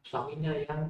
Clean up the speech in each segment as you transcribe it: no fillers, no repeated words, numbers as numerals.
suaminya yang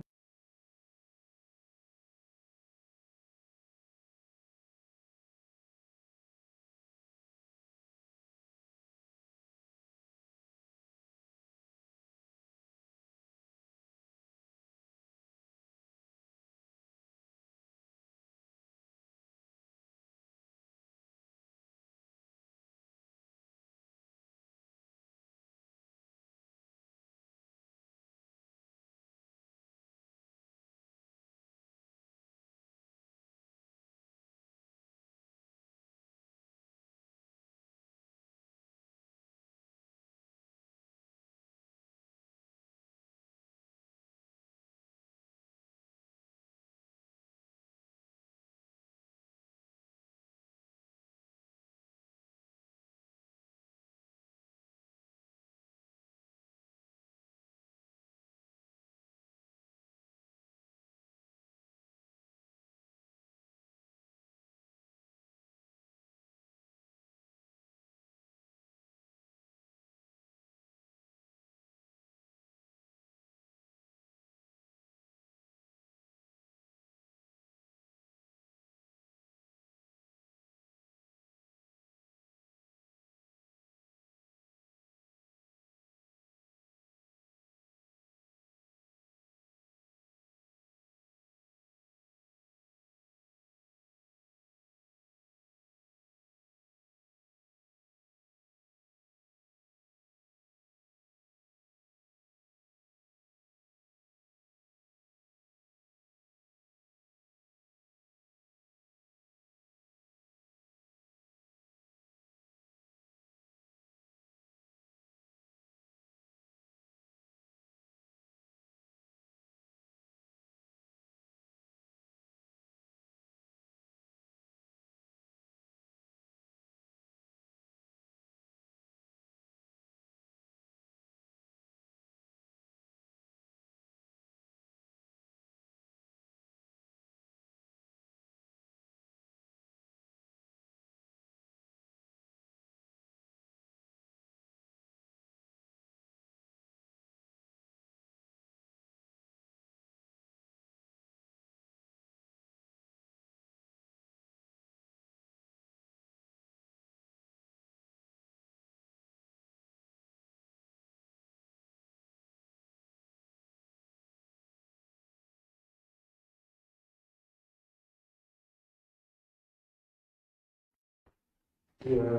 tiga.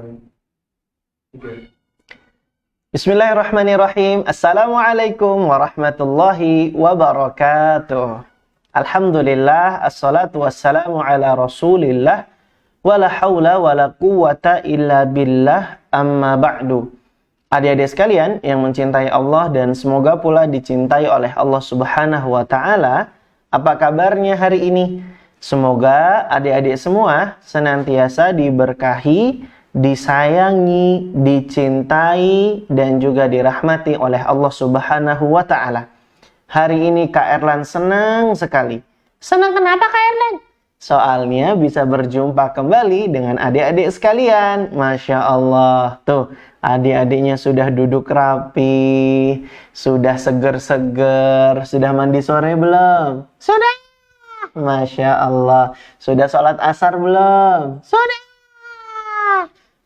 Bismillahirrahmanirrahim. Assalamualaikum warahmatullahi wabarakatuh. Alhamdulillah, assalatu wassalamu ala rasulillah, wala hawla wala quwata illa billah, amma ba'du. Adik-adik sekalian yang mencintai Allah dan semoga pula dicintai oleh Allah Subhanahu wa Ta'ala, apa kabarnya hari ini? Semoga adik-adik semua senantiasa diberkahi, disayangi, dicintai, dan juga dirahmati oleh Allah Subhanahu wa Ta'ala. Hari ini Kak Erlan senang sekali. Senang kenapa Kak Erlan? Soalnya bisa berjumpa kembali dengan adik-adik sekalian. Masya Allah. Tuh, adik-adiknya sudah duduk rapi, sudah seger-seger, sudah mandi sore belum? Sudah. Masya Allah. Sudah sholat asar belum? Sudah.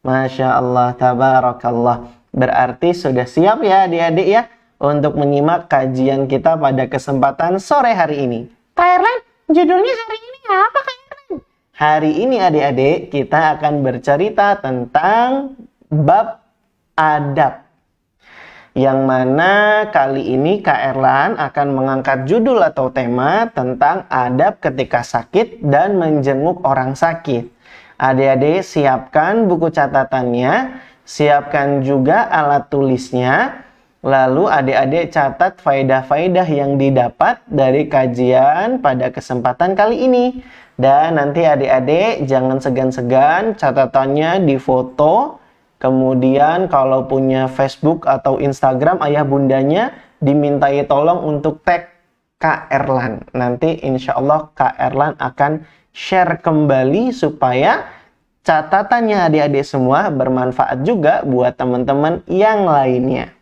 Masya Allah, tabarakallah. Berarti sudah siap ya adik-adik ya untuk menyimak kajian kita pada kesempatan sore hari ini. Kak Erlan, judulnya hari ini apa Kak Erlan? Hari ini adik-adik kita akan bercerita tentang bab adab. Yang mana kali ini Kak Erlan akan mengangkat judul atau tema tentang adab ketika sakit dan menjenguk orang sakit. Adik-adik siapkan buku catatannya, siapkan juga alat tulisnya, lalu adik-adik catat faedah-faedah yang didapat dari kajian pada kesempatan kali ini. Dan nanti adik-adik jangan segan-segan catatannya difoto, kemudian kalau punya Facebook atau Instagram ayah bundanya dimintai tolong untuk tag Kak Erlan. Nanti insya Allah Kak Erlan akan share kembali supaya catatannya adik-adik semua bermanfaat juga buat teman-teman yang lainnya.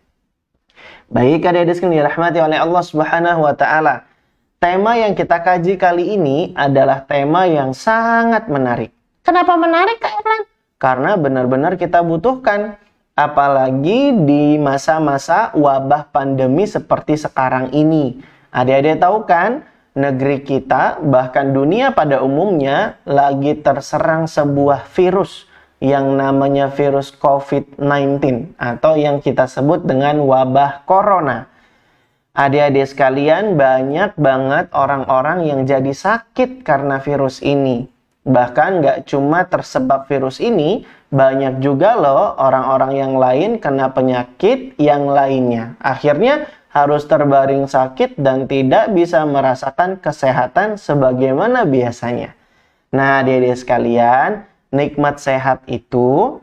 Baik, adik-adik sekalian dirahmati oleh Allah Subhanahu wa taala. Tema yang kita kaji kali ini adalah tema yang sangat menarik. Kenapa menarik, Kak Erlan? Karena benar-benar kita butuhkan. Apalagi di masa-masa wabah pandemi seperti sekarang ini. Adik-adik tahu kan, negeri kita, bahkan dunia pada umumnya, lagi terserang sebuah virus yang namanya virus COVID-19 atau yang kita sebut dengan wabah corona. Adik-adik sekalian, banyak banget orang-orang yang jadi sakit karena virus ini. Bahkan nggak cuma tersebab virus ini, banyak juga loh orang-orang yang lain kena penyakit yang lainnya. Akhirnya harus terbaring sakit dan tidak bisa merasakan kesehatan sebagaimana biasanya. Nah, adik-adik sekalian, nikmat sehat itu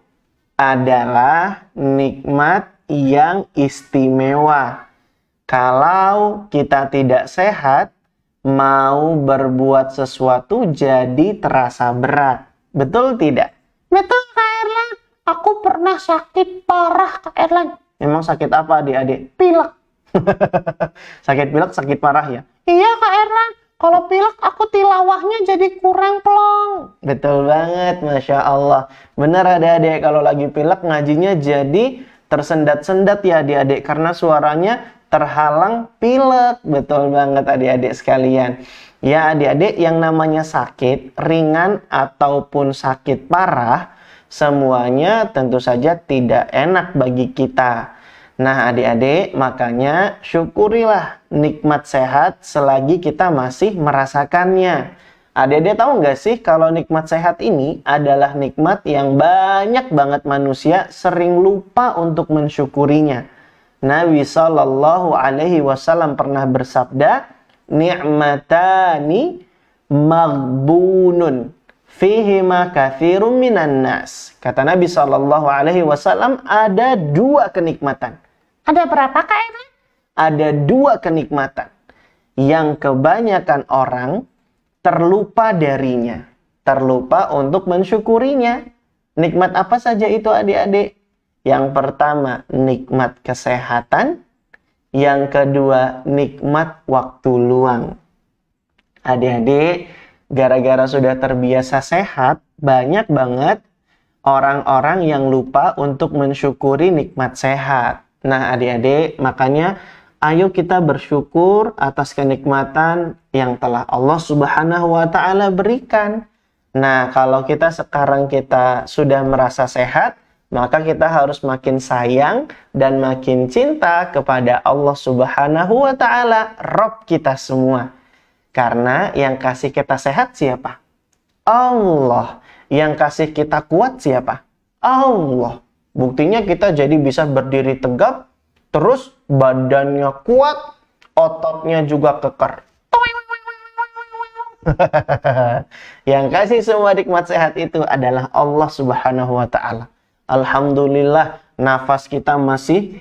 adalah nikmat yang istimewa. Kalau kita tidak sehat, mau berbuat sesuatu jadi terasa berat. Betul tidak? Betul, Kak Erlan. Aku pernah sakit parah, Kak Erlan. Memang sakit apa, adik-adik? Pilek. Sakit pilek, sakit parah ya? Iya, Kak Erlan. Kalau pilek, aku tilawahnya jadi kurang plong. Betul banget, Masya Allah. Benar, adik-adik. Kalau lagi pilek, ngajinya jadi tersendat-sendat ya, adik-adik. Karena suaranya terhalang pilek. Betul banget, adik-adik sekalian. Ya, adik-adik, yang namanya sakit ringan ataupun sakit parah, semuanya tentu saja tidak enak bagi kita. Nah, adik-adik, makanya syukurilah nikmat sehat selagi kita masih merasakannya. Adik-adik tahu nggak sih kalau nikmat sehat ini adalah nikmat yang banyak banget manusia sering lupa untuk mensyukurinya. Nabi Shallallahu Alaihi Wasallam pernah bersabda, ni'matani maghbunun fihima katsirun minan nas. Kata Nabi Shallallahu Alaihi Wasallam, ada dua kenikmatan. Ada berapa, Kak Erlan? Ada dua kenikmatan yang kebanyakan orang terlupa darinya, terlupa untuk mensyukurinya. Nikmat apa saja itu, adik-adik? Yang pertama, nikmat kesehatan. Yang kedua, nikmat waktu luang. Adik-adik, gara-gara sudah terbiasa sehat, banyak banget orang-orang yang lupa untuk mensyukuri nikmat sehat. Nah, adik-adik, makanya ayo kita bersyukur atas kenikmatan yang telah Allah Subhanahu wa taala berikan. Nah, kalau kita sekarang sudah merasa sehat, maka kita harus makin sayang dan makin cinta kepada Allah Subhanahu wa taala, Rabb kita semua. Karena yang kasih kita sehat siapa? Allah. Yang kasih kita kuat siapa? Allah. Buktinya kita jadi bisa berdiri tegap, terus badannya kuat, ototnya juga keker. Yang kasih semua nikmat sehat itu adalah Allah Subhanahu wa taala. Alhamdulillah, nafas kita masih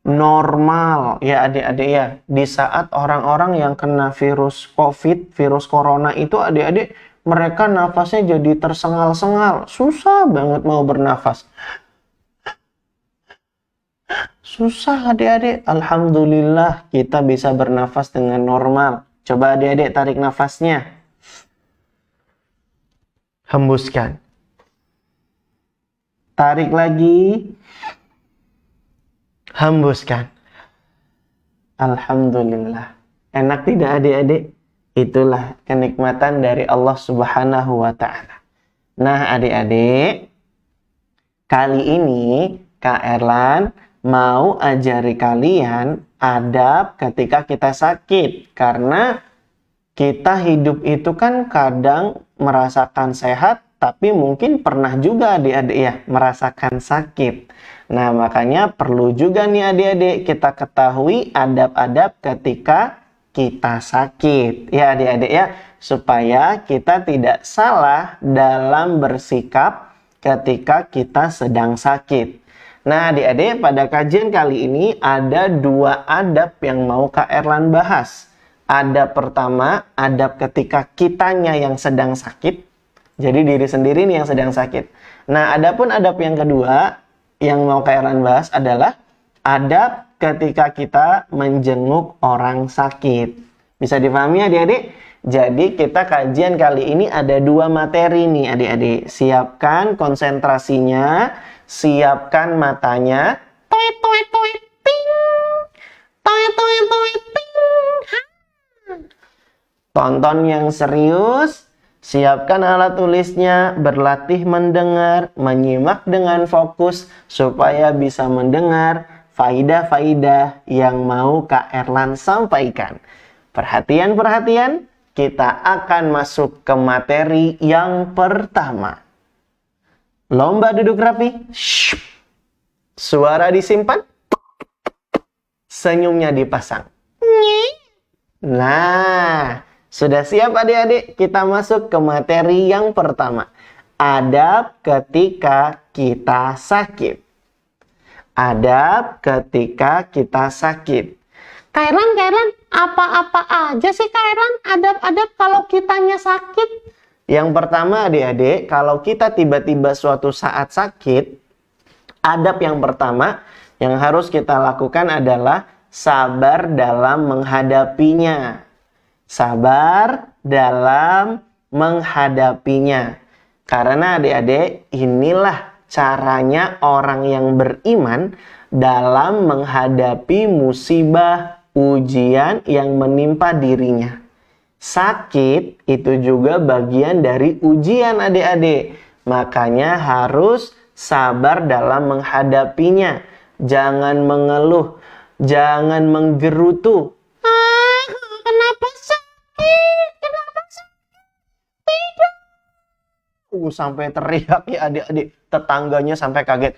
normal ya adik-adik ya. Di saat orang-orang yang kena virus COVID, virus corona itu adik-adik, mereka nafasnya jadi tersengal-sengal. Susah banget mau bernafas. Susah adik-adik. Alhamdulillah kita bisa bernafas dengan normal. Coba adik-adik tarik nafasnya. Hembuskan. Tarik lagi. Hembuskan. Alhamdulillah. Enak tidak adik-adik? Itulah kenikmatan dari Allah Subhanahu wa ta'ala. Nah adik-adik, kali ini Kak Erlan mau ajari kalian adab ketika kita sakit. Karena kita hidup itu kan kadang merasakan sehat, tapi mungkin pernah juga adik-adik ya merasakan sakit. Nah makanya perlu juga nih adik-adik kita ketahui adab-adab ketika kita sakit. Ya adik-adik ya, supaya kita tidak salah dalam bersikap ketika kita sedang sakit. Nah adik-adik, pada kajian kali ini ada dua adab yang mau Kak Erlan bahas. Adab pertama, adab ketika kitanya yang sedang sakit. Jadi diri sendiri nih yang sedang sakit. Nah, adapun adab yang kedua yang mau Kak Erlan bahas adalah adab ketika kita menjenguk orang sakit. Bisa dipahami adik-adik? Jadi kita kajian kali ini ada 2 materi nih adik-adik. Siapkan konsentrasinya, siapkan matanya. Toet, toet, toet, ting. Toet, toet, toet, ting. Tonton yang serius, siapkan alat tulisnya, berlatih mendengar, menyimak dengan fokus supaya bisa mendengar faidah-faidah yang mau Kak Erlan sampaikan. Perhatian-perhatian, kita akan masuk ke materi yang pertama. Lomba duduk rapi. Shhh. Suara disimpan. Senyumnya dipasang. Nah, sudah siap adik-adik? Kita masuk ke materi yang pertama. Adab ketika kita sakit. Adab ketika kita sakit. Kairan, apa-apa aja sih Kairan adab-adab kalau kitanya sakit? Yang pertama adik-adik, kalau kita tiba-tiba suatu saat sakit, adab yang pertama yang harus kita lakukan adalah sabar dalam menghadapinya. Sabar dalam menghadapinya. Karena adik-adik, inilah caranya orang yang beriman dalam menghadapi musibah, ujian yang menimpa dirinya. Sakit itu juga bagian dari ujian adik-adik. Makanya harus sabar dalam menghadapinya. Jangan mengeluh, jangan menggerutu. Kenapa sakit? Kenapa sakit? Tidak. Sampai teriak ya adik-adik. Tetangganya sampai kaget.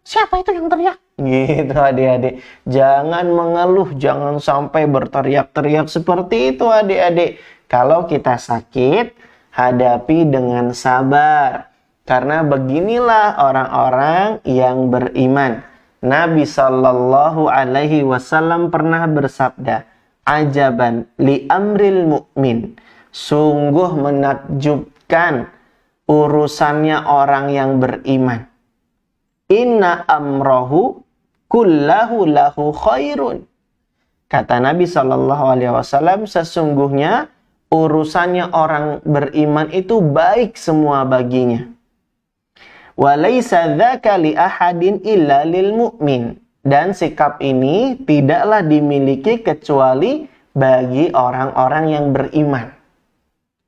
Siapa itu yang teriak? Gitu adik-adik. Jangan mengeluh, jangan sampai berteriak-teriak seperti itu adik-adik. Kalau kita sakit, hadapi dengan sabar. Karena beginilah orang-orang yang beriman. Nabi Shallallahu Alaihi Wasallam pernah bersabda, ajaban li amril mu'min. Sungguh menakjubkan urusannya orang yang beriman. Inna amrohu kullahu lahu khairun. Kata Nabi Shallallahu Alaihi Wasallam, sesungguhnya urusannya orang beriman itu baik semua baginya. Walaysa dzaka li ahadin illa lil mu'min. Dan sikap ini tidaklah dimiliki kecuali bagi orang-orang yang beriman.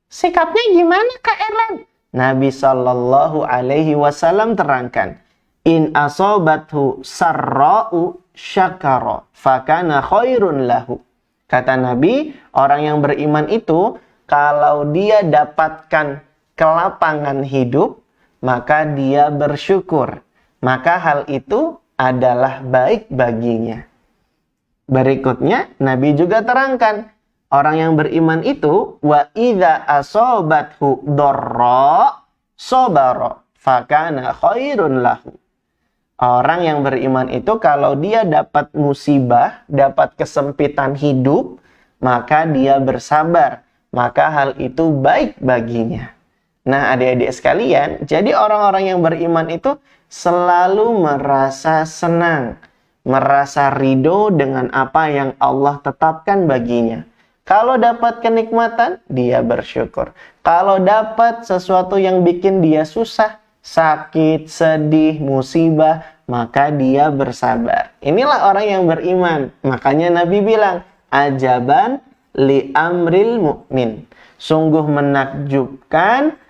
Sikapnya gimana Kak Erlan? Nabi Shallallahu Alaihi Wasallam terangkan, in asobathu sarra'u syakara fakana khairun lahu. Kata Nabi, orang yang beriman itu kalau dia dapatkan kelapangan hidup, maka dia bersyukur. Maka hal itu adalah baik baginya. Berikutnya, Nabi juga terangkan, orang yang beriman itu wa idza asobathu dharra sabara fakana khairun lahu. Orang yang beriman itu kalau dia dapat musibah, dapat kesempitan hidup, maka dia bersabar. Maka hal itu baik baginya. Nah adik-adik sekalian, jadi orang-orang yang beriman itu selalu merasa senang, merasa ridho dengan apa yang Allah tetapkan baginya. Kalau dapat kenikmatan, dia bersyukur. Kalau dapat sesuatu yang bikin dia susah, sakit, sedih, musibah, maka dia bersabar. Inilah orang yang beriman. Makanya Nabi bilang, ajaban li amril mu'min. Sungguh menakjubkan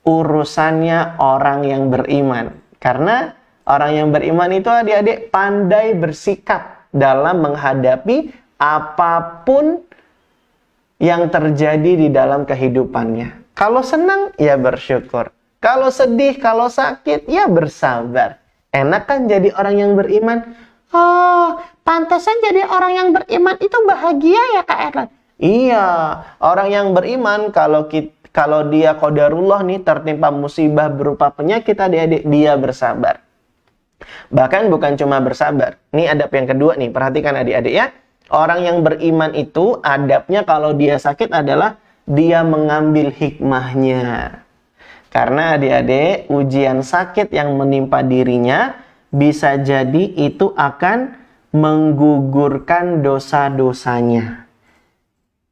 urusannya orang yang beriman. Karena orang yang beriman itu adik-adik pandai bersikap dalam menghadapi apapun yang terjadi di dalam kehidupannya. Kalau senang, ya bersyukur. Kalau sedih, kalau sakit, ya bersabar. Enak kan jadi orang yang beriman? Oh, pantesan jadi orang yang beriman itu bahagia ya Kak Erlan? Iya, orang yang beriman kalau dia qadarullah nih tertimpa musibah berupa penyakit adik-adik, dia bersabar. Bahkan bukan cuma bersabar. Ini adab yang kedua nih, perhatikan adik-adik ya. Orang yang beriman itu adabnya kalau dia sakit adalah dia mengambil hikmahnya. Karena adik-adik, ujian sakit yang menimpa dirinya bisa jadi itu akan menggugurkan dosa-dosanya.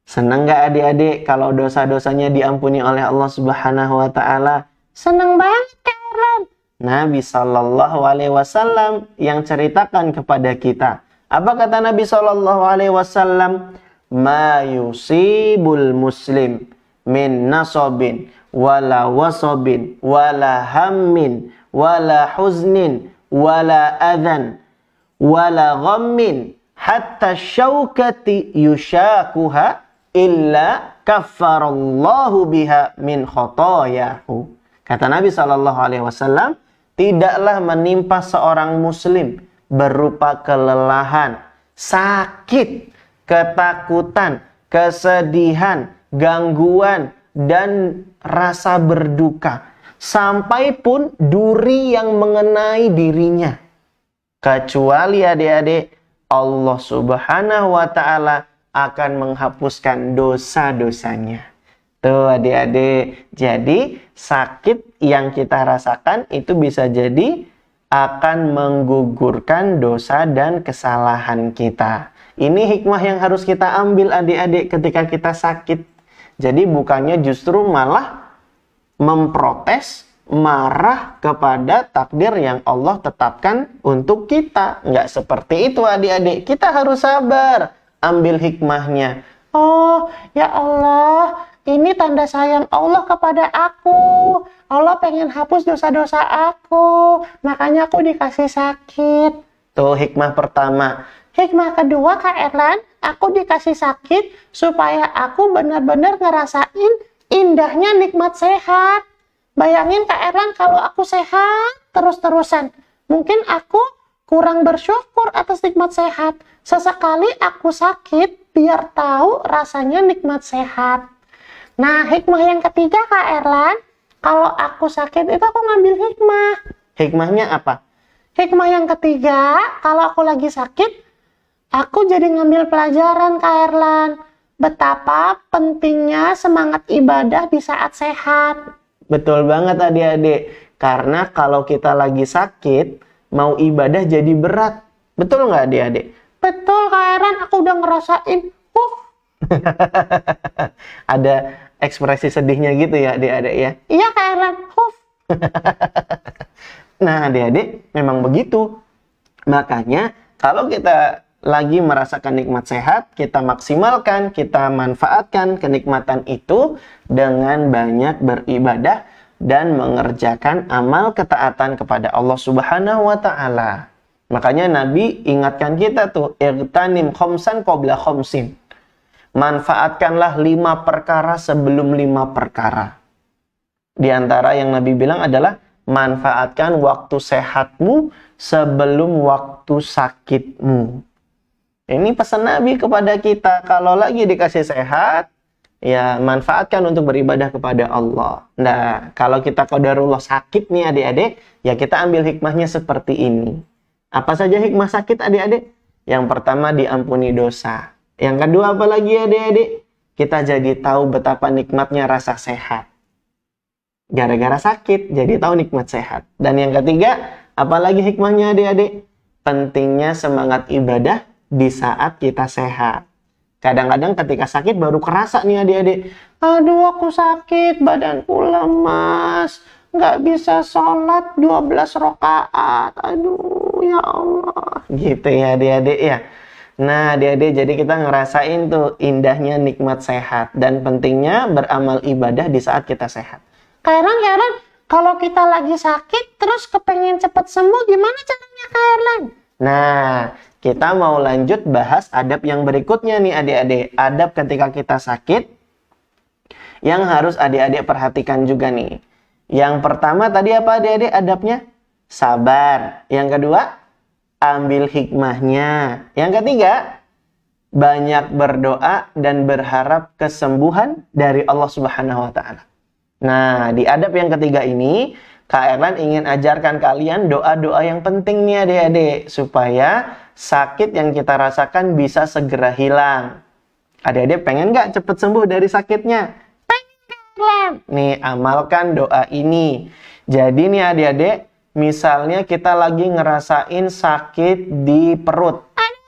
Senang nggak adik-adik kalau dosa-dosanya diampuni oleh Allah Subhanahu wa Ta'ala? Senang banget, Kak Erlan. Nabi Shallallahu Alaihi Wasallam yang ceritakan kepada kita. Apa kata Nabi Shallallahu Alaihi Wasallam? Ma yusibul muslim min nasobin wala wasobin wala hammin wala huznin wala adhan wala ghammin hatta syaukati yushakuha illa kaffarallahu biha min khotoyahu. Kata Nabi SAW, tidaklah menimpa seorang muslim berupa kelelahan, sakit, ketakutan, kesedihan, gangguan, dan rasa berduka, sampai pun duri yang mengenai dirinya, kecuali adik-adik Allah Subhanahu wa Ta'ala akan menghapuskan dosa-dosanya. Tuh adik-adik, jadi sakit yang kita rasakan itu bisa jadi akan menggugurkan dosa dan kesalahan kita. Ini hikmah yang harus kita ambil adik-adik ketika kita sakit. Jadi bukannya justru malah memprotes, marah kepada takdir yang Allah tetapkan untuk kita. Nggak seperti itu adik-adik. Kita harus sabar. Ambil hikmahnya. Oh, ya Allah, ini tanda sayang Allah kepada aku. Allah pengen hapus dosa-dosa aku. Makanya aku dikasih sakit. Tuh hikmah pertama. Hikmah kedua, Kak Erlan, aku dikasih sakit supaya aku benar-benar ngerasain indahnya nikmat sehat. Bayangin Kak Erlan kalau aku sehat terus-terusan. Mungkin aku kurang bersyukur atas nikmat sehat. Sesekali aku sakit biar tahu rasanya nikmat sehat. Nah, hikmah yang ketiga Kak Erlan, kalau aku sakit itu aku ngambil hikmah. Hikmahnya apa? Hikmah yang ketiga, kalau aku lagi sakit, aku jadi ngambil pelajaran Kak Erlan. Betapa pentingnya semangat ibadah di saat sehat. Betul banget adik-adik. Karena kalau kita lagi sakit, mau ibadah jadi berat. Betul nggak adik-adik? Betul Kak Erlan, aku udah ngerasain. Ada ekspresi sedihnya gitu ya adik-adik ya? Iya Kak Erlan. Nah adik-adik, memang begitu. Makanya kalau kita lagi merasakan nikmat sehat, kita maksimalkan, kita manfaatkan kenikmatan itu dengan banyak beribadah dan mengerjakan amal ketaatan kepada Allah Subhanahu wa Ta'ala. Makanya Nabi ingatkan kita tuh, irtanim khomsan qabla khomsin. Manfaatkanlah 5 perkara sebelum 5 perkara. Di antara yang Nabi bilang adalah manfaatkan waktu sehatmu sebelum waktu sakitmu. Ini pesan Nabi kepada kita, kalau lagi dikasih sehat, ya manfaatkan untuk beribadah kepada Allah. Nah, kalau kita qadarullah sakit nih adik-adik, ya kita ambil hikmahnya seperti ini. Apa saja hikmah sakit adik-adik? Yang pertama diampuni dosa. Yang kedua apa lagi adik-adik? Kita jadi tahu betapa nikmatnya rasa sehat. Gara-gara sakit, jadi tahu nikmat sehat. Dan yang ketiga, apa lagi hikmahnya adik-adik? Pentingnya semangat ibadah di saat kita sehat. Kadang-kadang ketika sakit baru kerasa nih adik-adik. Aduh aku sakit, badanku lemas. Nggak bisa sholat 12 rakaat. Aduh ya Allah. Gitu ya adik-adik ya. Nah adik-adik jadi kita ngerasain tuh indahnya nikmat sehat. Dan pentingnya beramal ibadah di saat kita sehat. Kak kalau kita lagi sakit terus kepengen cepat sembuh gimana caranya Kak Erlan? Nah, kita mau lanjut bahas adab yang berikutnya nih adik-adik. Adab ketika kita sakit yang harus adik-adik perhatikan juga nih. Yang pertama tadi apa adik-adik adabnya? Sabar. Yang kedua, ambil hikmahnya. Yang ketiga, banyak berdoa dan berharap kesembuhan dari Allah Subhanahu wa Ta'ala. Nah, di adab yang ketiga ini, Kak Erlan ingin ajarkan kalian doa-doa yang penting nih adik-adik. Supaya sakit yang kita rasakan bisa segera hilang. Adik-adik pengen nggak cepet sembuh dari sakitnya? Pengen. Nih, amalkan doa ini. Jadi nih adik-adik, misalnya kita lagi ngerasain sakit di perut. Aduh,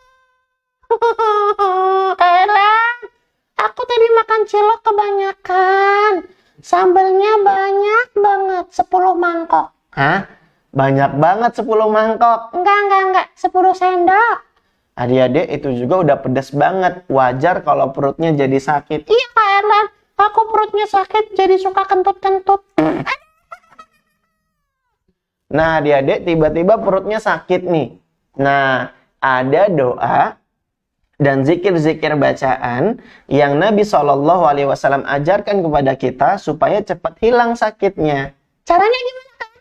Ellen, aku tadi makan cilok kebanyakan. Sambalnya banyak banget, 10 mangkok. Hah? Banyak banget 10 mangkok? Enggak, 10 sendok. Adik-adik, itu juga udah pedas banget. Wajar kalau perutnya jadi sakit. Iya, Kak Ellen, aku perutnya sakit jadi suka kentut-kentut. Nah, adik-adik tiba-tiba perutnya sakit nih. Nah, ada doa dan zikir-zikir bacaan yang Nabi SAW ajarkan kepada kita supaya cepat hilang sakitnya. Caranya gimana, Kak?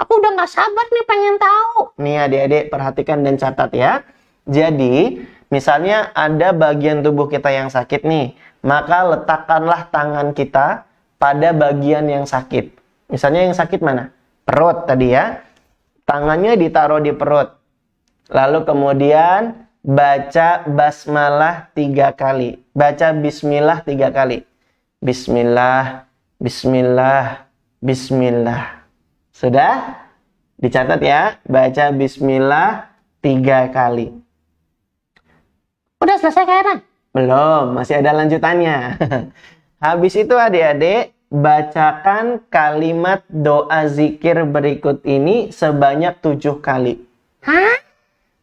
Aku udah gak sabar nih pengen tahu. Nih adik-adik perhatikan dan catat ya. Jadi, misalnya ada bagian tubuh kita yang sakit nih, maka letakkanlah tangan kita pada bagian yang sakit. Misalnya yang sakit mana? Perut tadi ya. Tangannya ditaruh di perut. Lalu kemudian baca basmalah 3 kali. Baca bismillah 3 kali. Bismillah, bismillah, bismillah. Sudah? Dicatat ya. Baca bismillah 3 kali. Udah selesai, Kak Ellen? Belum, masih ada lanjutannya. Habis itu adik-adik, bacakan kalimat doa zikir berikut ini sebanyak 7 kali. Hah?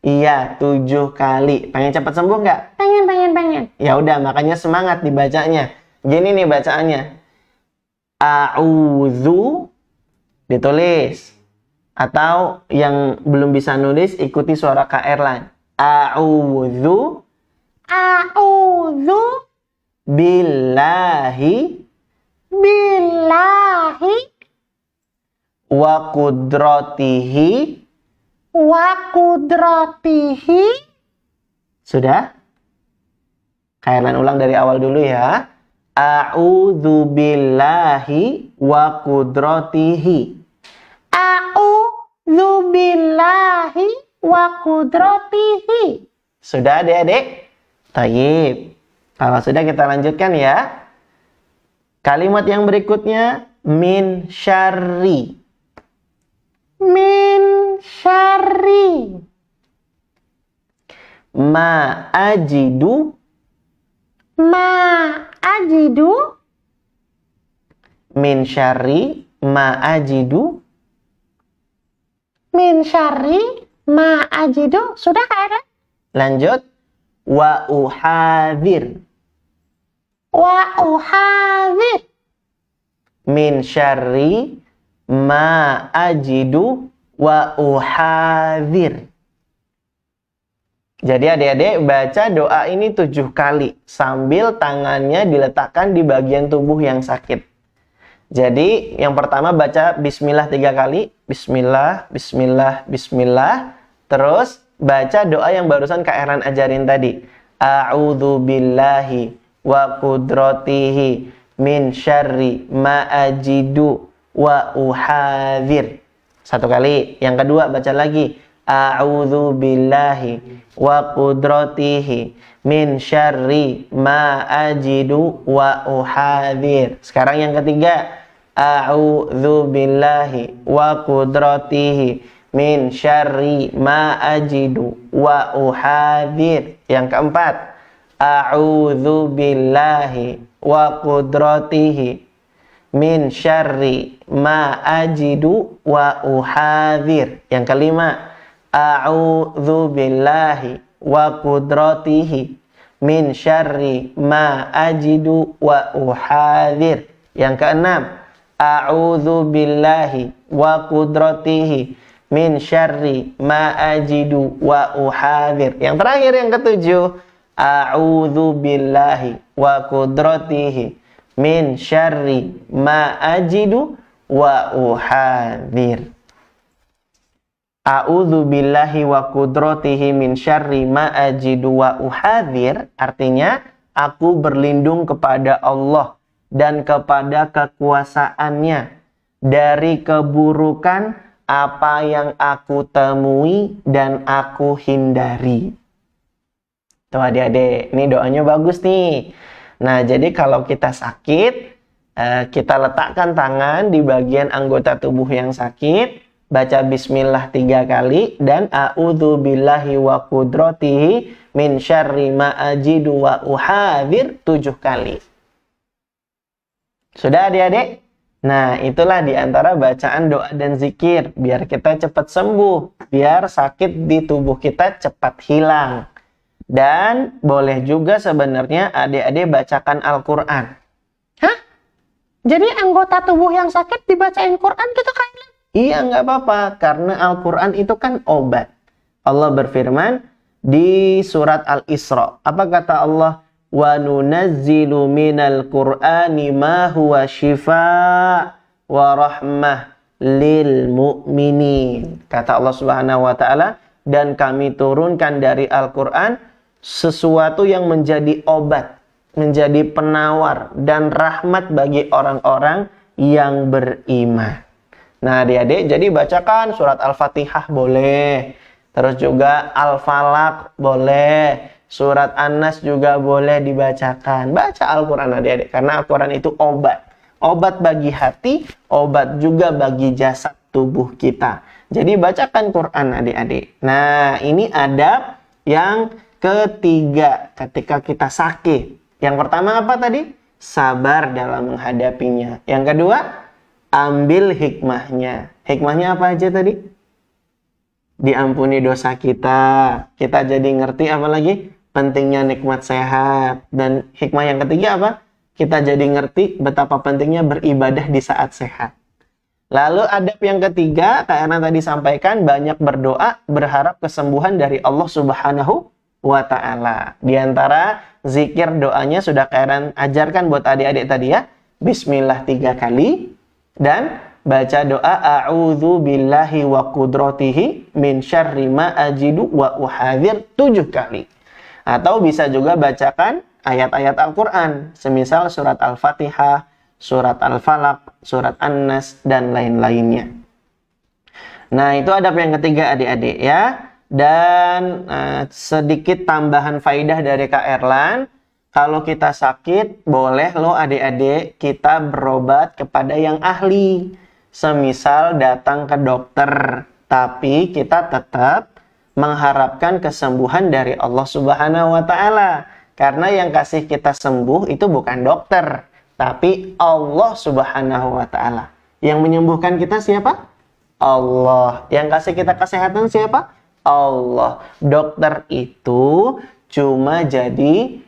Iya, 7 kali. Pengen cepat sembuh nggak? Pengen. Ya udah, makanya semangat dibacanya. Gini nih bacaannya. A'udzu, ditulis. Atau yang belum bisa nulis, ikuti suara Kak Erlan. A'udzu billahi wa qudratihi. Sudah? Kak Erlan ulang dari awal dulu ya. A'udzu billahi wa qudratihi. A'udzu billahi wa qudratihi. Sudah adik-adik? Tayyib. Kalau sudah kita lanjutkan ya. Kalimat yang berikutnya min syarri. Ma ajidu. Min syarri ma ajidu. Sudah, Kak Erlan? Lanjut. Wa uhadhir. Min syarri ma ajidu wa uhadhir. Jadi adik-adik baca doa ini 7 kali sambil tangannya diletakkan di bagian tubuh yang sakit. Jadi yang pertama baca bismillah 3 kali. Bismillah, bismillah, bismillah. Terus baca doa yang barusan Kak Erlan ajarin tadi. A'udzu billahi wa qudratihi min syarri ma ajidu wa uhadhir. 1 kali. Yang kedua baca lagi. A'udzu billahi wa qudratihi min syarri ma ajidu wa uhadhir. Sekarang yang ketiga. A'udzu billahi wa qudratihi min syarri ma ajidu wa uhadhir. Yang keempat, a'udzu billahi wa qudratihi min syarri ma ajidu wa uhadhir. Yang kelima, a'udzu billahi wa qudratihi min syarri ma ajidu wa uhadhir. Yang keenam, a'udzu billahi wa qudratihi min syarri ma ajidu wa uhadhir. Yang terakhir yang ketujuh, a'udzu billahi wa qudratihi min syarri ma ajidu wa uhadhir. A'udzu billahi wa qudratihi min syarri ma ajidu wa uhadhir artinya aku berlindung kepada Allah dan kepada kekuasaannya dari keburukan apa yang aku temui dan aku hindari. Tuh adik-adik, ini doanya bagus nih. Nah, jadi kalau kita sakit, kita letakkan tangan di bagian anggota tubuh yang sakit, baca bismillah 3 kali, dan a'udzu billahi wa qudratihi min syarri ma ajidu wa uhadzir 7 kali. Sudah adik-adik? Nah, itulah diantara bacaan doa dan zikir biar kita cepat sembuh, biar sakit di tubuh kita cepat hilang. Dan boleh juga sebenarnya adik-adik bacakan Al-Quran. Hah? Jadi anggota tubuh yang sakit dibacain Quran gitu kan? Iya, nggak apa-apa, karena Al-Quran itu kan obat. Allah berfirman di surat Al-Isra. Apa kata Allah? Wa nunazzilu minal Qur'ani ma huwa shifaa wa rahmah lil mu'minin. Kata Allah Subhanahu wa taala, dan kami turunkan dari Al-Qur'an sesuatu yang menjadi obat, menjadi penawar dan rahmat bagi orang-orang yang beriman. Nah, adik-adik, jadi bacakan surat Al-Fatihah boleh. Terus juga Al-Falaq boleh. Surat An-Nas juga boleh dibacakan. Baca Al-Quran adik-adik, karena Al-Quran itu obat. Obat bagi hati, obat juga bagi jasad tubuh kita. Jadi bacakan Quran adik-adik. Nah, ini adab yang ketiga ketika kita sakit. Yang pertama apa tadi? Sabar dalam menghadapinya. Yang kedua, ambil hikmahnya. Hikmahnya apa aja tadi? Diampuni dosa kita. Kita jadi ngerti apa lagi? Pentingnya nikmat sehat. Dan hikmah yang ketiga apa? Kita jadi ngerti betapa pentingnya beribadah di saat sehat. Lalu adab yang ketiga, karena tadi sampaikan, banyak berdoa, berharap kesembuhan dari Allah Subhanahu wa ta'ala. Di antara zikir doanya sudah Kairan ajarkan buat adik-adik tadi ya. Bismillah 3 kali. Dan baca doa a'udzu billahi wa qudratihi min syarri ma ajidu wa uhadzir 7 kali. Atau bisa juga bacakan ayat-ayat Al-Quran, semisal surat Al-Fatihah, surat Al-Falaq, surat An-Nas, dan lain-lainnya. Nah, itu adab yang ketiga adik-adik ya. Dan sedikit tambahan faidah dari Kak Erlan, kalau kita sakit, boleh loh adik-adik kita berobat kepada yang ahli. Semisal datang ke dokter, tapi kita tetap mengharapkan kesembuhan dari Allah Subhanahu wa ta'ala. Karena yang kasih kita sembuh itu bukan dokter, tapi Allah Subhanahu wa ta'ala. Yang menyembuhkan kita siapa? Allah. Yang kasih kita kesehatan siapa? Allah. Dokter itu cuma jadi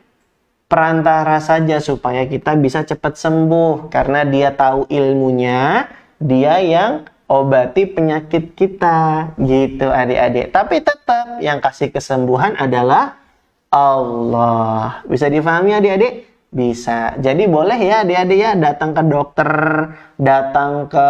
perantara saja supaya kita bisa cepat sembuh. Karena dia tahu ilmunya, dia yang obati penyakit kita, gitu adik-adik. Tapi tetap yang kasih kesembuhan adalah Allah. Bisa difahami adik-adik? Bisa. Jadi boleh ya adik-adik ya datang ke dokter, datang ke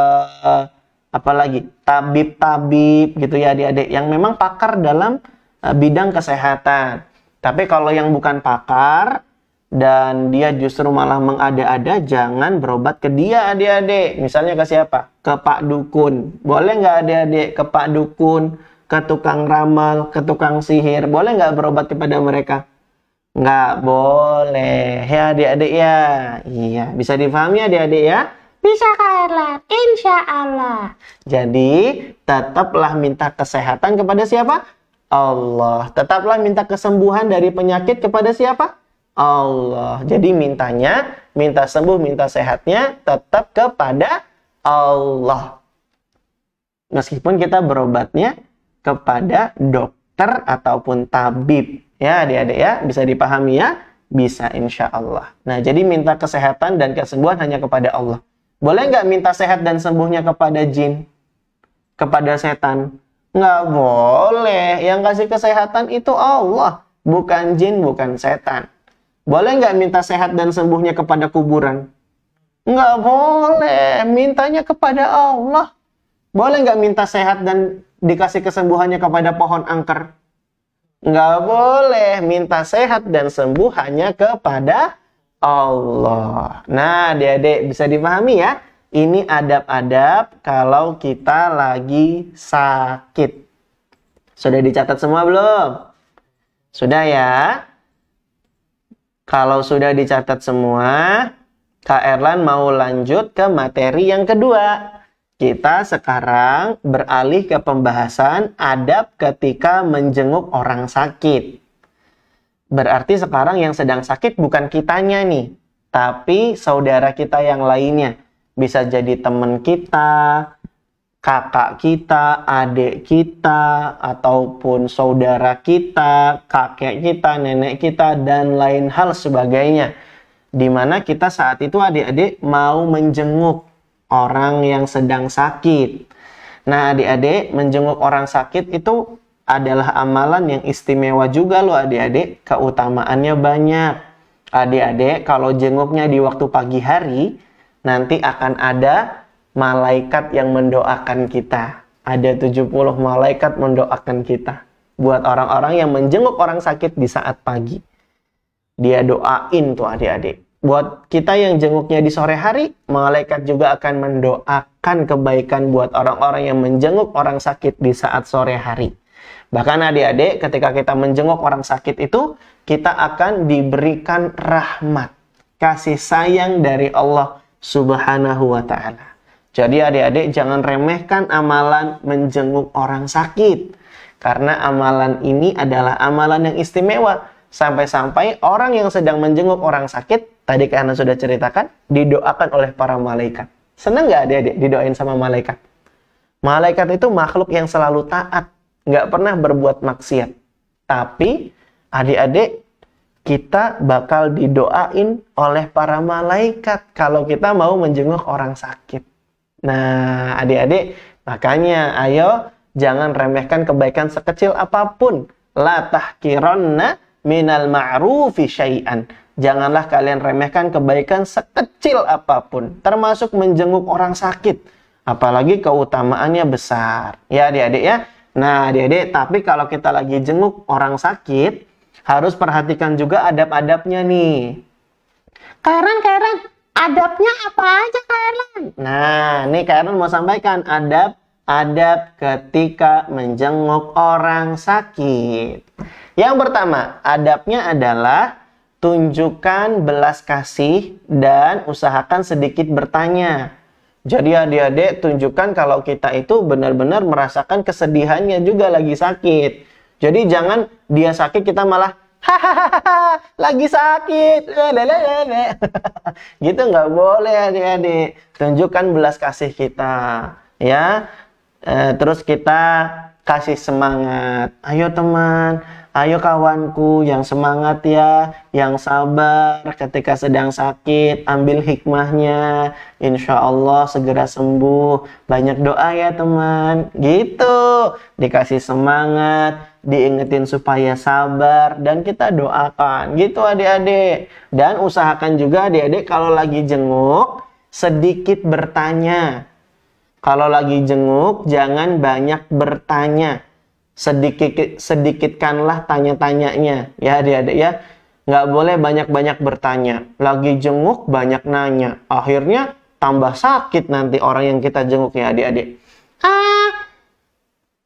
apalagi tabib-tabib gitu ya adik-adik yang memang pakar dalam bidang kesehatan. Tapi kalau yang bukan pakar dan dia justru malah mengada-ada, jangan berobat ke dia adik-adik. Misalnya ke siapa? Ke Pak Dukun. Boleh nggak adik-adik ke Pak Dukun, ke tukang ramal, ke tukang sihir? Boleh nggak berobat kepada mereka? Nggak boleh. Ya adik-adik ya. Iya, bisa difahami adik-adik ya? Bisa Kak Erlan, insya Allah. Jadi, tetaplah minta kesehatan kepada siapa? Allah. Tetaplah minta kesembuhan dari penyakit kepada siapa? Allah. Jadi mintanya, minta sembuh, minta sehatnya tetap kepada Allah. Meskipun kita berobatnya kepada dokter ataupun tabib. Ya adik-adik ya, bisa dipahami ya? Bisa insya Allah. Nah, jadi minta kesehatan dan kesembuhan hanya kepada Allah. Boleh nggak minta sehat dan sembuhnya kepada jin? Kepada setan? Nggak boleh. Yang kasih kesehatan itu Allah. Bukan jin, bukan setan. Boleh nggak minta sehat dan sembuhnya kepada kuburan? Nggak boleh. Mintanya kepada Allah. Boleh nggak minta sehat dan dikasih kesembuhannya kepada pohon angker? Nggak boleh. Minta sehat dan sembuh hanya kepada Allah. Nah, adik-adik bisa dipahami ya? Ini adab-adab kalau kita lagi sakit. Sudah dicatat semua belum? Sudah ya? Kalau sudah dicatat semua, Kak Erlan mau lanjut ke materi yang kedua, Kita sekarang beralih ke pembahasan adab ketika menjenguk orang sakit. Berarti sekarang yang sedang sakit bukan kitanya nih, tapi saudara kita yang lainnya. Bisa jadi teman kita, kakak kita, adik kita, ataupun saudara kita, kakek kita, nenek kita, dan lain hal sebagainya. Dimana kita saat itu adik-adik mau menjenguk orang yang sedang sakit. Nah adik-adik, menjenguk orang sakit itu adalah amalan yang istimewa juga loh adik-adik. Keutamaannya banyak. Adik-adik kalau jenguknya di waktu pagi hari, nanti akan ada malaikat yang mendoakan kita. Ada 70 malaikat mendoakan kita. Buat orang-orang yang menjenguk orang sakit di saat pagi. Dia doain tuh adik-adik. Buat kita yang jenguknya di sore hari, malaikat juga akan mendoakan kebaikan buat orang-orang yang menjenguk orang sakit di saat sore hari. Bahkan adik-adik, ketika kita menjenguk orang sakit itu, kita akan diberikan rahmat, kasih sayang dari Allah Subhanahu wa ta'ala. Jadi adik-adik jangan remehkan amalan menjenguk orang sakit. Karena amalan ini adalah amalan yang istimewa. Sampai-sampai orang yang sedang menjenguk orang sakit, tadi karena sudah ceritakan, didoakan oleh para malaikat. Senang nggak adik-adik didoain sama malaikat? Malaikat itu makhluk yang selalu taat, nggak pernah berbuat maksiat. Tapi adik-adik, kita bakal didoain oleh para malaikat kalau kita mau menjenguk orang sakit. Nah adik-adik, makanya ayo jangan remehkan kebaikan sekecil apapun. La tahkiranna minal ma'rufi syai'an. Janganlah kalian remehkan kebaikan sekecil apapun, termasuk menjenguk orang sakit. Apalagi keutamaannya besar. Ya adik-adik ya. Nah adik-adik, tapi kalau kita lagi jenguk orang sakit, harus perhatikan juga adab-adabnya nih. Karen, adabnya apa aja Karen? Nah, nih Karen mau sampaikan adab ketika menjenguk orang sakit. Yang pertama, adabnya adalah tunjukkan belas kasih dan usahakan sedikit bertanya. Jadi adik-adik tunjukkan kalau kita itu benar-benar merasakan kesedihannya juga lagi sakit. Jadi jangan dia sakit kita malah hahaha lagi sakit. Gitu nggak boleh adik-adik. Tunjukkan belas kasih kita. Ya. Terus kita kasih semangat. Ayo teman, ayo kawanku yang semangat ya, yang sabar ketika sedang sakit, ambil hikmahnya. Insya Allah segera sembuh. Banyak doa ya teman. Gitu. Dikasih semangat, diingetin supaya sabar, dan kita doakan. Gitu adik-adik. Dan usahakan juga adik-adik kalau lagi jenguk, sedikit bertanya. Kalau lagi jenguk, jangan banyak bertanya. Sedikitkanlah tanya-tanyanya. Ya adik-adik ya. Nggak boleh banyak-banyak bertanya. Lagi jenguk, banyak nanya. Akhirnya tambah sakit nanti orang yang kita jenguk ya adik-adik.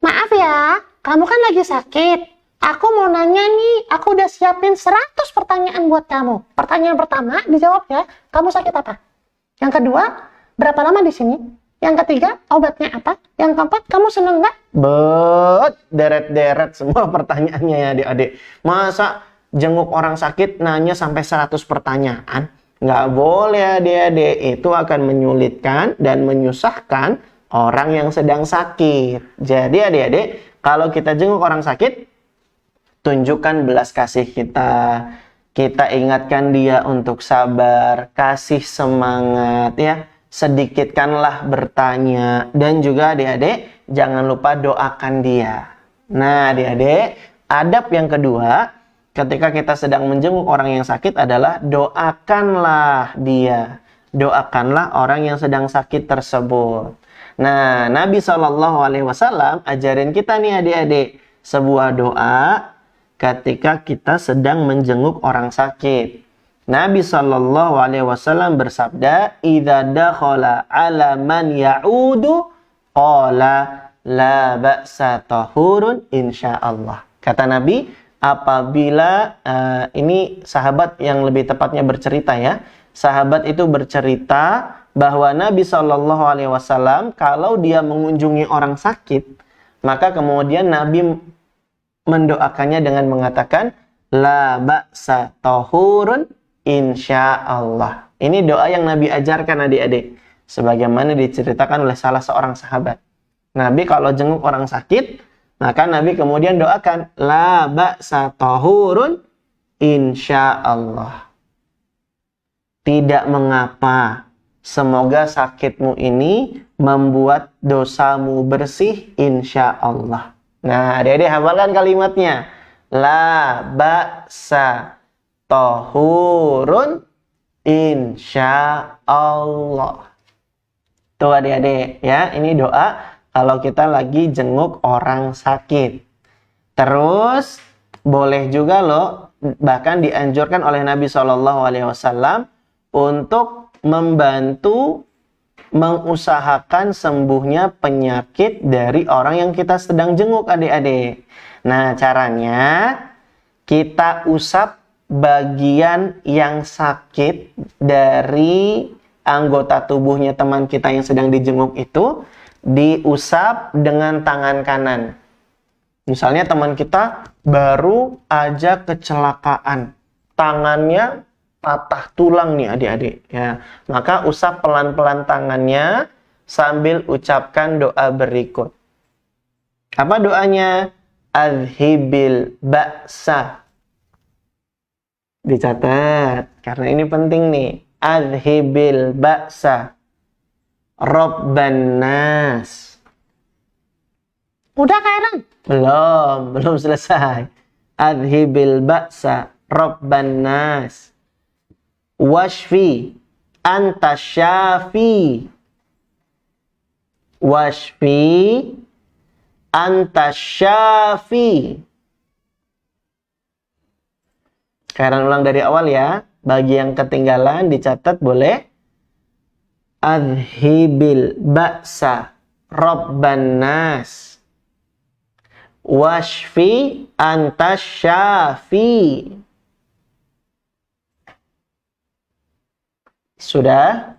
Maaf ya, kamu kan lagi sakit. Aku mau nanya nih, aku udah siapin 100 pertanyaan buat kamu. Pertanyaan pertama, dijawab ya, kamu sakit apa? Yang kedua, berapa lama di sini? Yang ketiga, obatnya apa? Yang keempat, kamu seneng nggak? Deret-deret semua pertanyaannya ya adik-adik. Masa jenguk orang sakit nanya sampai 100 pertanyaan? Nggak boleh adik-adik. Itu akan menyulitkan dan menyusahkan orang yang sedang sakit. Jadi adik-adik, kalau kita jenguk orang sakit, tunjukkan belas kasih kita. Kita ingatkan dia untuk sabar, kasih semangat ya. Sedikitkanlah bertanya. Dan juga adik-adik, jangan lupa doakan dia. Nah adik-adik, adab yang kedua, ketika kita sedang menjenguk orang yang sakit adalah doakanlah dia. Doakanlah orang yang sedang sakit tersebut. Nah, Nabi SAW ajarin kita nih adik-adik, sebuah doa ketika kita sedang menjenguk orang sakit. Nabi SAW bersabda, "Idza dakhala 'ala man ya'udu qala la ba'sa tahurun insyaallah." Kata Nabi, apabila ini sahabat yang lebih tepatnya bercerita ya. Sahabat itu bercerita bahwa Nabi Shallallahu Alaihi Wasallam kalau dia mengunjungi orang sakit, maka kemudian Nabi mendoakannya dengan mengatakan la ba'sa tahurun insyaallah. Ini doa yang Nabi ajarkan adik-adik, sebagaimana diceritakan oleh salah seorang sahabat. Nabi kalau jenguk orang sakit, maka Nabi kemudian doakan la ba'sa tahurun insyaallah. Tidak mengapa, semoga sakitmu ini membuat dosamu bersih insyaallah. Nah, adik-adik hafalkan kalimatnya. La ba'sa tahurun insyaallah. Tuh adik-adik ya, ini doa kalau kita lagi jenguk orang sakit. Terus boleh juga loh, bahkan dianjurkan oleh Nabi SAW untuk membantu mengusahakan sembuhnya penyakit dari orang yang kita sedang jenguk adik-adik. Nah, caranya kita usap bagian yang sakit dari anggota tubuhnya teman kita yang sedang dijenguk itu, diusap dengan tangan kanan. Misalnya teman kita baru aja kecelakaan, tangannya patah tulang nih adik-adik ya, maka usap pelan-pelan tangannya sambil ucapkan doa berikut. Apa doanya? Adhibil ba'sa. Dicatat karena ini penting nih. Adhibil ba'sa Rabban nas. Udah Kak Eran? Belum selesai. Adhibil ba'sa Rabban nas. Washfi anta syafi. Washfi anta syafi. Sekarang ulang dari awal ya. Bagi yang ketinggalan dicatat boleh. Adhibil ba'sa Rabban nas. Washfi anta syafi. Sudah?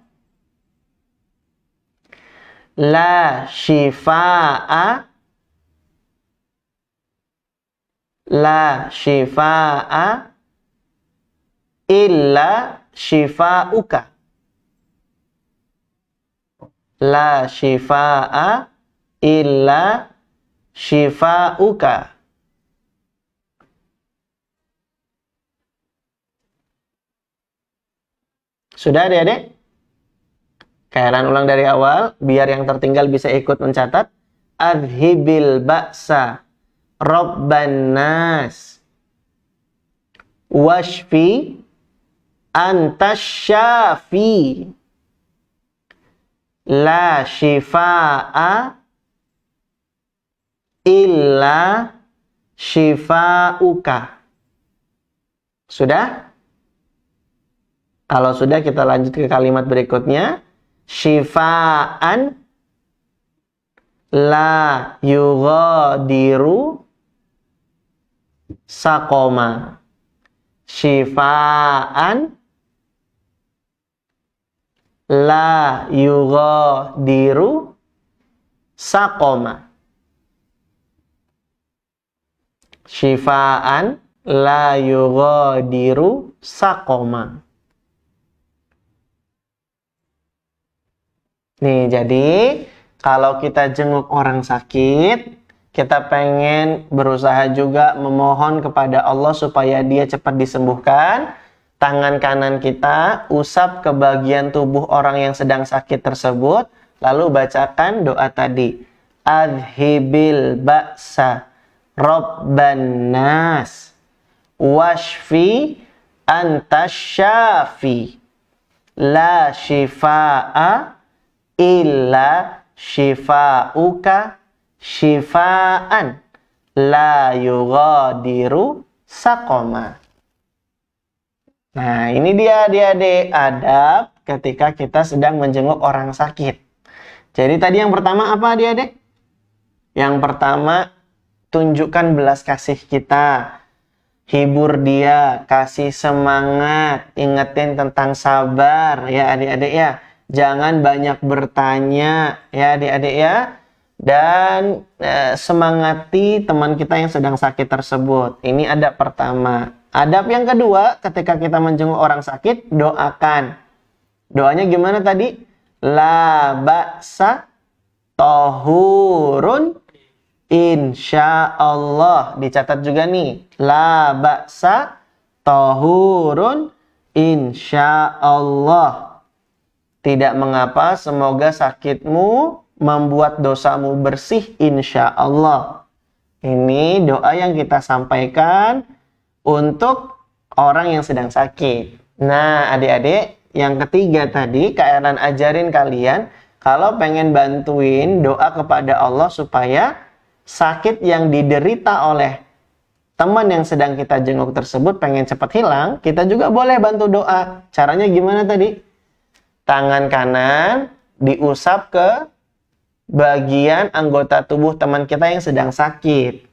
La shifa'a. La shifa'a illa shifa'uka. La shifa'a illa shifa'uka. Sudah adik-adik? Kalian ulang dari awal, biar yang tertinggal bisa ikut mencatat. Adhibil ba'sa Rabban nas. Washfi anta syafi. La shifa'a illa shifa'uka. Sudah? Kalau sudah, kita lanjut ke kalimat berikutnya. Shifa'an la yughadiru saqoma. Shifa'an la yughadiru saqoma. Shifa'an la yughadiru saqoma. Nih, jadi kalau kita jenguk orang sakit, kita pengen berusaha juga memohon kepada Allah supaya dia cepat disembuhkan. Tangan kanan kita usap ke bagian tubuh orang yang sedang sakit tersebut, lalu bacakan doa tadi. Adhibil ba'sa Rabban nas. Washfi anta syafi. La shifa'a illa shifa'uka shifa'an la yughadiru saqoma. Nah, ini dia adik-adik adab ketika kita sedang menjenguk orang sakit. Jadi tadi yang pertama apa adik-adik? Yang pertama, tunjukkan belas kasih kita. Hibur dia, kasih semangat, ingetin tentang sabar ya adik-adik ya. Jangan banyak bertanya ya adik-adik ya. Dan semangati teman kita yang sedang sakit tersebut. Ini adab pertama. Adab yang kedua, ketika kita menjenguk orang sakit, doakan. Doanya gimana tadi? La ba'sa tahurun insyaallah. Dicatat juga nih. La ba'sa tahurun insyaallah. Tidak mengapa, semoga sakitmu membuat dosamu bersih insyaallah. Ini doa yang kita sampaikan untuk orang yang sedang sakit. Nah, adik-adik, yang ketiga tadi, Kak Erlan ajarin kalian kalau pengen bantuin doa kepada Allah supaya sakit yang diderita oleh teman yang sedang kita jenguk tersebut pengen cepat hilang, kita juga boleh bantu doa. Caranya gimana tadi? Tangan kanan diusap ke bagian anggota tubuh teman kita yang sedang sakit.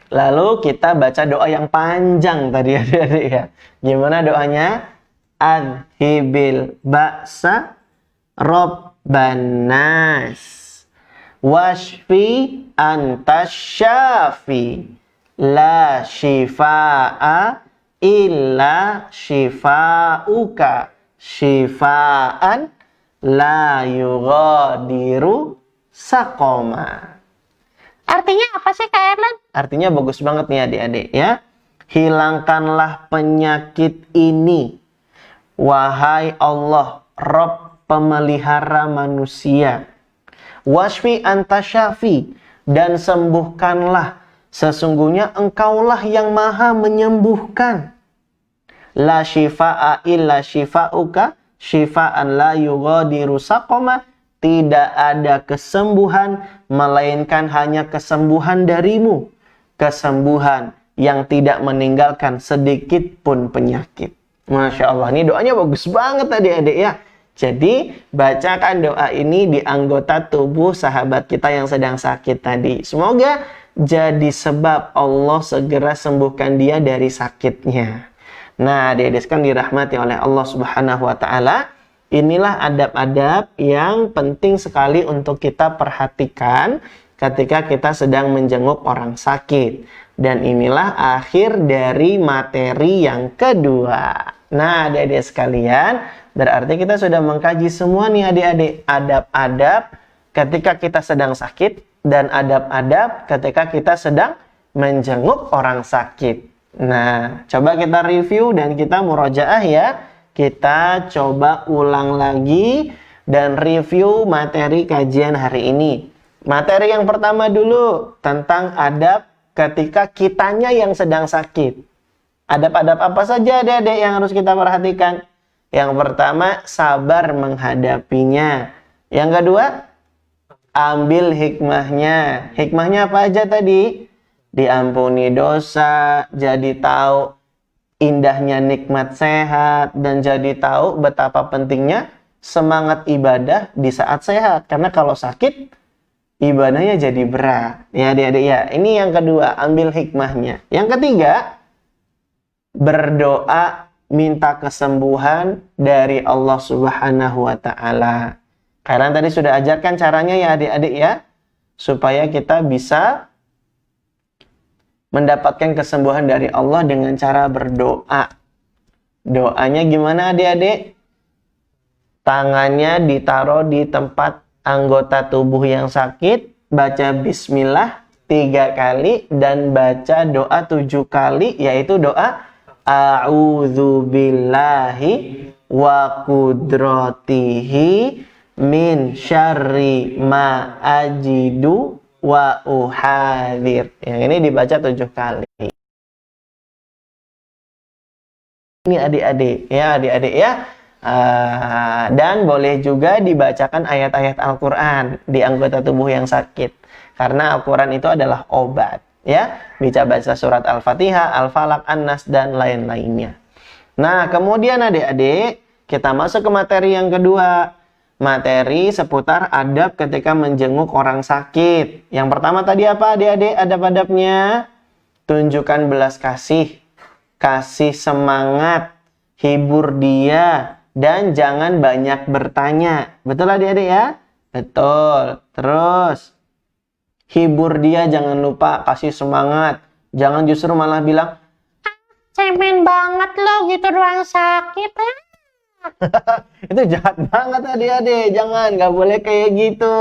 Lalu kita baca doa yang panjang tadi adik-adik ya. Gimana doanya? Adhibil ba'sa Rabbanas washfi antas syafi la shifa'a illa shifa'uka shifa'an la yughadiru saqoma. Artinya apa sih Kak Erlan? Artinya bagus banget nih adik-adik ya. Hilangkanlah penyakit ini, wahai Allah, Rabb pemelihara manusia. Washfi anta syafi, dan sembuhkanlah, sesungguhnya engkaulah yang maha menyembuhkan. La shifa'a illa shifa'uka shifa'an la yughadiru saqoma. Tidak ada kesembuhan melainkan hanya kesembuhan darimu, kesembuhan yang tidak meninggalkan sedikit pun penyakit. Masya Allah, ini doanya bagus banget adik-adik ya. Jadi bacakan doa ini di anggota tubuh sahabat kita yang sedang sakit tadi. Semoga jadi sebab Allah segera sembuhkan dia dari sakitnya. Nah, adik-adik sekalian dirahmati oleh Allah Subhanahu wa taala. Inilah adab-adab yang penting sekali untuk kita perhatikan ketika kita sedang menjenguk orang sakit. Dan inilah akhir dari materi yang kedua. Nah, adik-adik sekalian, berarti kita sudah mengkaji semua nih adik-adik. Adab-adab ketika kita sedang sakit dan adab-adab ketika kita sedang menjenguk orang sakit. Nah, coba kita review dan kita murojaah ya. Kita coba ulang lagi dan review materi kajian hari ini. Materi yang pertama dulu tentang adab ketika kitanya yang sedang sakit. Adab-adab apa saja adik-adik yang harus kita perhatikan? Yang pertama, sabar menghadapinya. Yang kedua, ambil hikmahnya. Hikmahnya apa aja tadi? Diampuni dosa, jadi tahu indahnya nikmat sehat, dan jadi tahu betapa pentingnya semangat ibadah di saat sehat. Karena kalau sakit, ibadahnya jadi berat. Ya adik-adik ya. Ini yang kedua, ambil hikmahnya. Yang ketiga, berdoa minta kesembuhan dari Allah Subhanahu wa taala. Karena tadi sudah ajarkan caranya ya adik-adik ya, supaya kita bisa mendapatkan kesembuhan dari Allah dengan cara berdoa. Doanya gimana adik-adik? Tangannya ditaruh di tempat anggota tubuh yang sakit, baca bismillah 3 kali dan baca doa 7 kali, yaitu doa a'udzubillahi wa qudratihi min syarri ma ajidu wa uhadir. Yang ini dibaca 7 kali. Ini adik-adik ya. Dan boleh juga dibacakan ayat-ayat Al-Quran di anggota tubuh yang sakit. Karena Al-Quran itu adalah obat. Ya, baca surat Al-Fatihah, Al-Falaq, An-Nas, dan lain-lainnya. Nah, kemudian adik-adik, kita masuk ke materi yang kedua. Materi seputar adab ketika menjenguk orang sakit. Yang pertama tadi apa adik-adik adab-adabnya? Tunjukkan belas kasih, kasih semangat, hibur dia, dan jangan banyak bertanya. Betul adik-adik ya? Betul. Terus hibur dia, jangan lupa kasih semangat. Jangan justru malah bilang, Cemen banget lo gitu doang sakit. itu jahat banget adik-adik. Jangan, nggak boleh kayak gitu.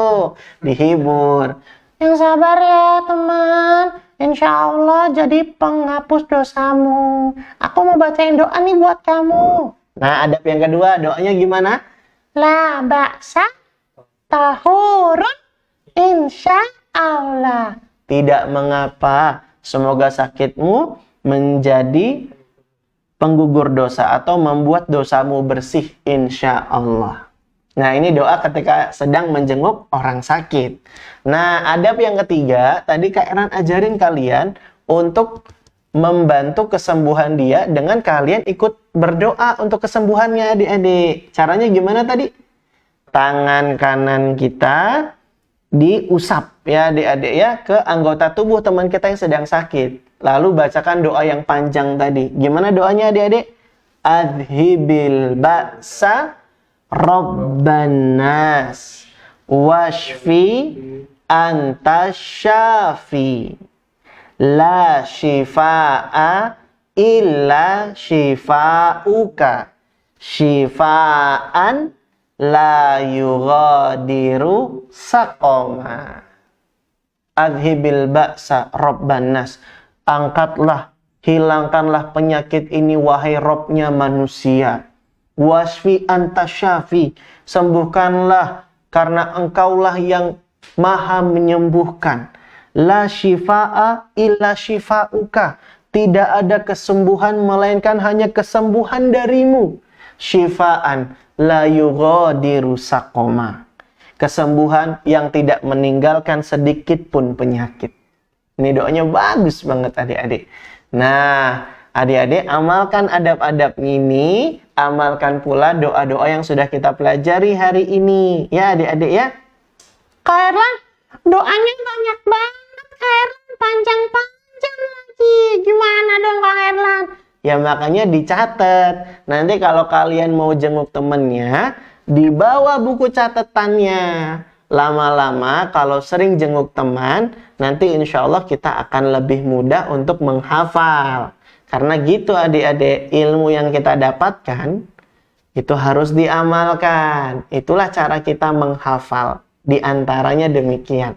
Dihibur. Yang sabar ya teman. Insya Allah jadi penghapus dosamu. Aku mau bacain doa nih buat kamu. Nah, adab yang kedua, doanya gimana? La ba'sa tahurun insya Allah. Tidak mengapa. Semoga sakitmu menjadi penggugur dosa atau membuat dosamu bersih, insya Allah. Nah, ini doa ketika sedang menjenguk orang sakit. Nah, adab yang ketiga, tadi Kak Ernan ajarin kalian untuk membantu kesembuhan dia dengan kalian ikut berdoa untuk kesembuhannya adik-adik. Caranya gimana tadi? Tangan kanan kita diusap ya adik-adik ya ke anggota tubuh teman kita yang sedang sakit. Lalu bacakan doa yang panjang tadi. Gimana doanya adik-adik? Adhibil ba'sa Rabban nas washfi anta syafi la shifa'a illa shifa'uka shifa'an la yughadiru saqoma. Adhibil ba'sa Rabban nas. Angkatlah, hilangkanlah penyakit ini wahai Robnya manusia. Wasfi anta syafi, sembuhkanlah karena engkaulah yang maha menyembuhkan. La shifa'a illa shifa'uka, tidak ada kesembuhan melainkan hanya kesembuhan darimu. Shifa'an la yughadiru saqoma, kesembuhan yang tidak meninggalkan sedikit pun penyakit. Ini doanya bagus banget adik-adik. Nah, adik-adik amalkan adab-adab ini, amalkan pula doa-doa yang sudah kita pelajari hari ini. Ya adik-adik ya. Kak Erlan, doanya banyak banget Kak Erlan, panjang-panjang lagi. Gimana dong Kak Erlan? Ya makanya dicatat. Nanti kalau kalian mau jenguk temennya, dibawa buku catatannya. Lama-lama kalau sering jenguk teman, nanti insya Allah kita akan lebih mudah untuk menghafal. Karena gitu adik-adik, ilmu yang kita dapatkan itu harus diamalkan. Itulah cara kita menghafal. Di antaranya demikian.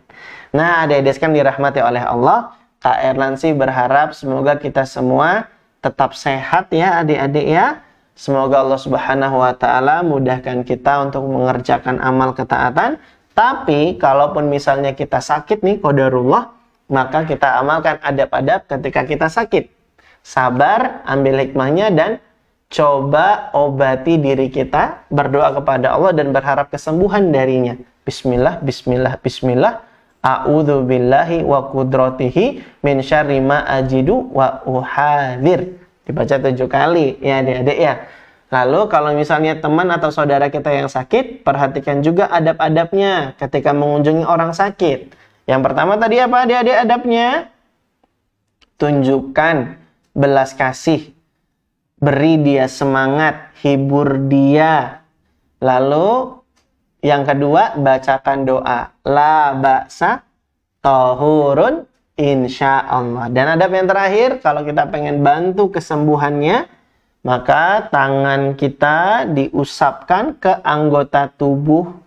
Nah adik-adik kan dirahmati oleh Allah. Kak Erlan sih berharap semoga kita semua tetap sehat ya adik-adik ya. Semoga Allah Subhanahu wa Ta'ala mudahkan kita untuk mengerjakan amal ketaatan. Tapi kalaupun misalnya kita sakit nih qadarullah, maka kita amalkan adab-adab ketika kita sakit. Sabar, ambil hikmahnya dan coba obati diri kita, berdoa kepada Allah dan berharap kesembuhan darinya. Bismillah, bismillah, bismillah. A'udzu billahi wa qudratihi min syarri ma ajidu wa uhadir. Dibaca 7 kali ya adik-adik ya. Lalu kalau misalnya teman atau saudara kita yang sakit, perhatikan juga adab-adabnya ketika mengunjungi orang sakit. Yang pertama tadi apa adik-adik adabnya? Tunjukkan belas kasih. Beri dia semangat, hibur dia. Lalu yang kedua, bacakan doa. La ba'sa tahurun insyaallah. Dan adab yang terakhir, kalau kita pengen bantu kesembuhannya, maka tangan kita diusapkan ke anggota tubuh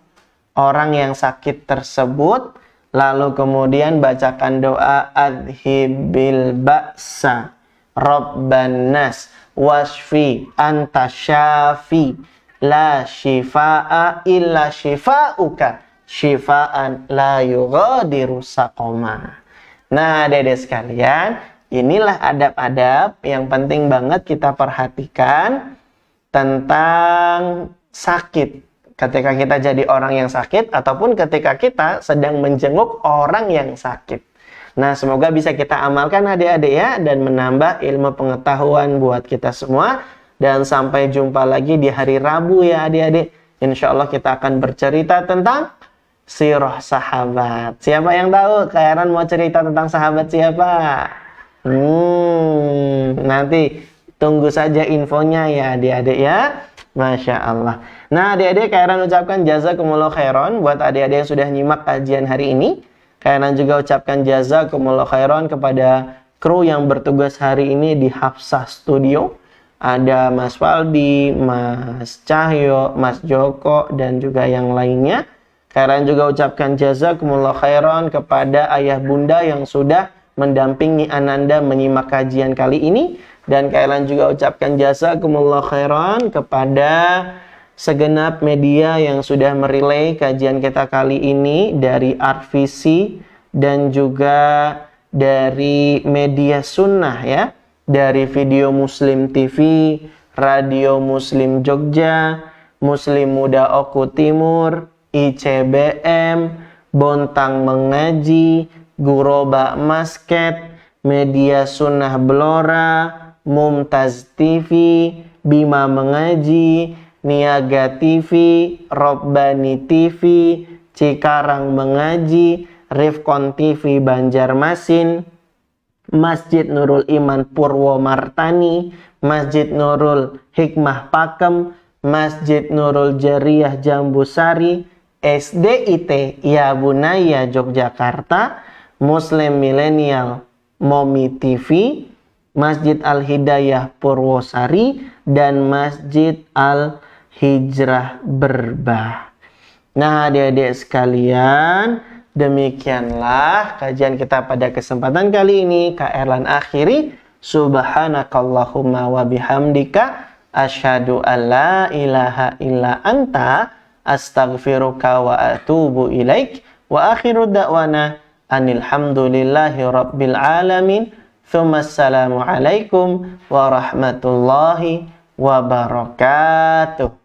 orang yang sakit tersebut. Lalu kemudian bacakan doa adhibil ba'sa Rabban nas washfi anta syafi la shifa'a illa shifa'uka shifa'an la yughadiru saqoma. Nah adik-adik sekalian, inilah adab-adab yang penting banget kita perhatikan tentang sakit. Ketika kita jadi orang yang sakit ataupun ketika kita sedang menjenguk orang yang sakit. Nah, semoga bisa kita amalkan adik-adik ya dan menambah ilmu pengetahuan buat kita semua. Dan sampai jumpa lagi di hari Rabu ya adik-adik. Insya Allah kita akan bercerita tentang sirah sahabat. Siapa yang tahu? Kak Ernan mau cerita tentang sahabat siapa? Nanti tunggu saja infonya ya adik-adik ya. Masya Allah. Nah, adik-adik, Kak Erlan ucapkan jazakumullah khairan buat adik-adik yang sudah nyimak kajian hari ini. Kak Erlan juga ucapkan jazakumullah khairan kepada kru yang bertugas hari ini di Hafsah Studio. Ada Mas Faldi, Mas Cahyo, Mas Joko, dan juga yang lainnya. Kak Erlan juga ucapkan jazakumullah khairan kepada ayah bunda yang sudah mendampingi Ananda menyimak kajian kali ini. Dan Kak Erlan juga ucapkan jazakumullah khairan kepada segenap media yang sudah merelay kajian kita kali ini dari Artvisi dan juga dari media sunnah ya, dari Video Muslim TV, Radio Muslim Jogja, Muslim Muda Oku Timur, ICBM, Bontang Mengaji, Guroba Masket, Media Sunnah Blora, Mumtaz TV, Bima Mengaji, Niaga TV, Robbani TV, Cikarang Mengaji, Rifkon TV Banjarmasin, Masjid Nurul Iman Purwomartani, Masjid Nurul Hikmah Pakem, Masjid Nurul Jariyah Jambusari, SDIT Yabunaya Yogyakarta, Muslim Milenial Momi TV, Masjid Al-Hidayah Purwosari, dan Masjid Al-Hijrah Berbah. Nah, adik-adik sekalian, demikianlah kajian kita pada kesempatan kali ini. Kak Erlan akhiri. Subhanakallahumma wa bihamdika asyhadu an la ilaha illa anta astaghfiruka wa atubu ilaik. Wa akhiru da'wana anilhamdulillahi rabbil alamin. Assalamualaikum warahmatullahi wabarakatuh.